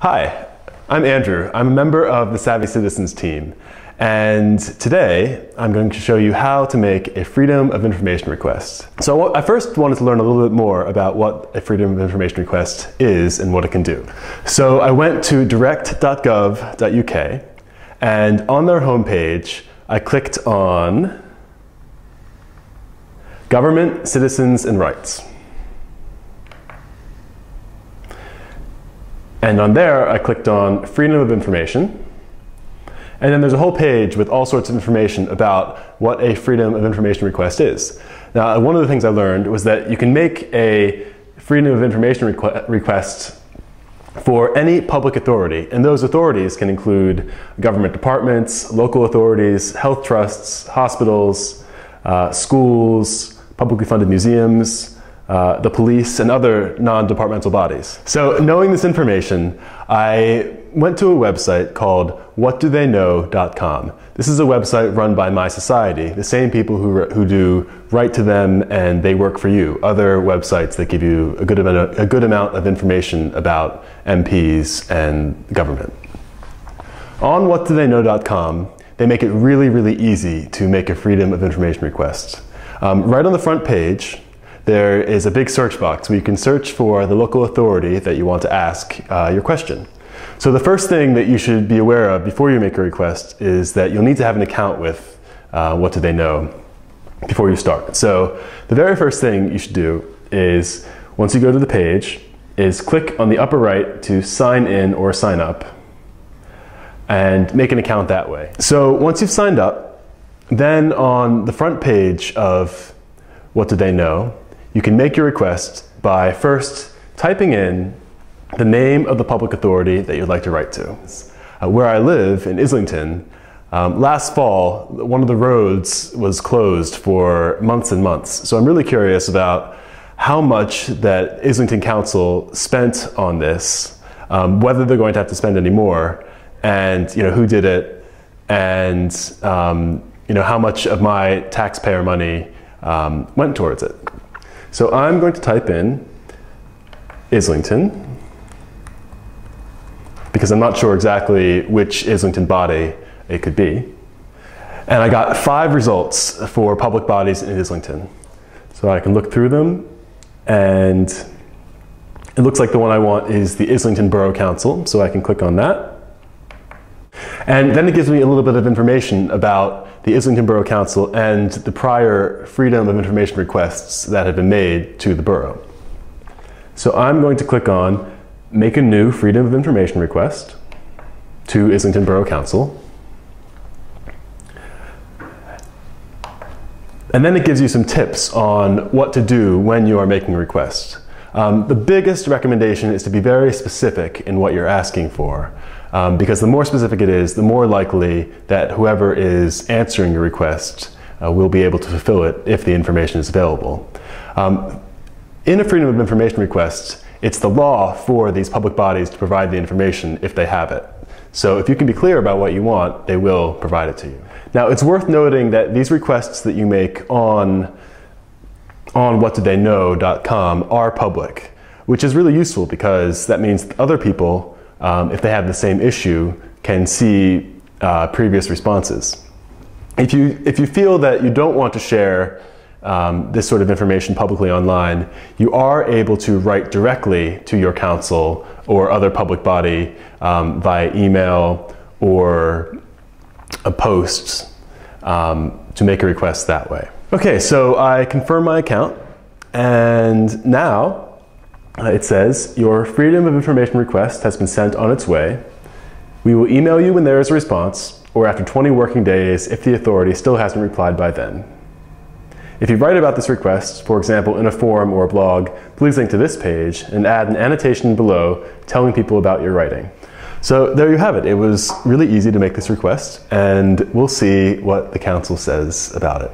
Hi, I'm Andrew. I'm a member of the Savvy Citizens team, and today I'm going to show you how to make a Freedom of Information request. So I first wanted to learn a little bit more about what a Freedom of Information request is and what it can do. So I went to direct.gov.uk, and on their homepage I clicked on Government, Citizens and Rights. And on there, I clicked on Freedom of Information. And then there's a whole page with all sorts of information about what a Freedom of Information request is. Now, one of the things I learned was that you can make a Freedom of Information request for any public authority. And those authorities can include government departments, local authorities, health trusts, hospitals, schools, publicly funded museums, the police, and other non-departmental bodies. So knowing this information, I went to a website called whatdotheyknow.com. This is a website run by My Society, the same people who do Write to Them and They Work for You, other websites that give you a good amount of information about MPs and government. On whatdotheyknow.com, they make it really, really easy to make a Freedom of Information request. Right on the front page, there is a big search box where you can search for the local authority that you want to ask your question. So the first thing that you should be aware of before you make a request is that you'll need to have an account with What Do They Know before you start. So the very first thing you should do is, once you go to the page, is click on the upper right to sign in or sign up and make an account that way. So once you've signed up, then on the front page of What Do They Know, you can make your request by first typing in the name of the public authority that you'd like to write to. Where I live, in Islington, last fall, one of the roads was closed for months and months. So I'm really curious about how much that Islington Council spent on this, whether they're going to have to spend any more, and who did it, and how much of my taxpayer money went towards it. So I'm going to type in Islington, because I'm not sure exactly which Islington body it could be. And I got 5 results for public bodies in Islington. So I can look through them, and it looks like the one I want is the Islington Borough Council, so I can click on that. And then it gives me a little bit of information about the Islington Borough Council and the prior Freedom of Information requests that have been made to the borough. So I'm going to click on Make a New Freedom of Information Request to Islington Borough Council. And then it gives you some tips on what to do when you are making a request. The biggest recommendation is to be very specific in what you're asking for. Because the more specific it is, the more likely that whoever is answering your request will be able to fulfill it if the information is available. In a Freedom of Information request, it's the law for these public bodies to provide the information if they have it. So if you can be clear about what you want, they will provide it to you. Now, it's worth noting that these requests that you make on whatdotheyknow.com are public, which is really useful because that means other people, if they have the same issue, can see previous responses. If you feel that you don't want to share this sort of information publicly online, you are able to write directly to your council or other public body via email or a post to make a request that way. Okay, so I confirm my account, and now it says, your Freedom of Information request has been sent on its way. We will email you when there is a response, or after 20 working days if the authority still hasn't replied by then. If you write about this request, for example in a forum or a blog, please link to this page and add an annotation below telling people about your writing. So there you have it. It was really easy to make this request, and we'll see what the council says about it.